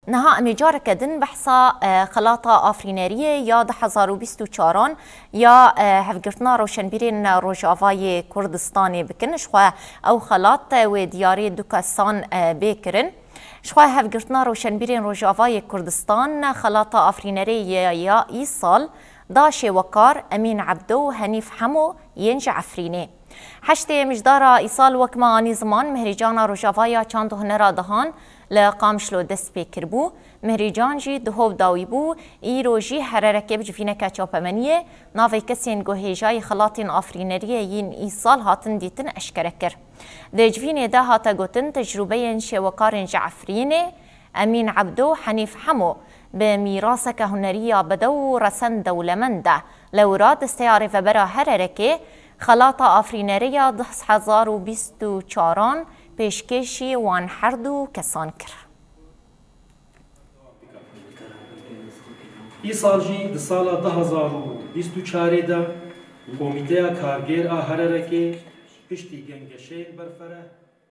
نها امیجار کدن بحثا خلاطه آفرینریه یا 2024 یا هفگرتنا روشنبیرین روجاوای کردستان بکن شخوا او خلاط و دیاری دوکستان بکرن شخوا هفگرتنا روشنبیرین روجاوای کردستان خلاطه آفرینریه یا ای سال داش وکار امین عبدو و حنیف حمو ینج عفرینه حشته مجدارا ایسال وکما آنی زمان مهریجانا روجاوایا چاند هنرا دهان لقامشلو دست پیکر بو مهریجان جی دهوب داوی بو ای روژی حرارکه بجفینه که چاپمنیه ناوی کسین گوهیجای خلاطین آفرینریه یین ایسال هاتن دیتن اشکره کر ده جفینه ده هاتا گوتن تجربه شوکارن جعفرینه امین عبدو حنیف حمو به میراثک هنریه بدو رسن دولمنده لوراد استیاره و برا حرارکه خلاطه آفرینریه 2024 پیشکشی وان هردو کسان کر. ای سال جی ده سال 2024 ده کمیته کارگر هرارکی پشتی گنگشه برفره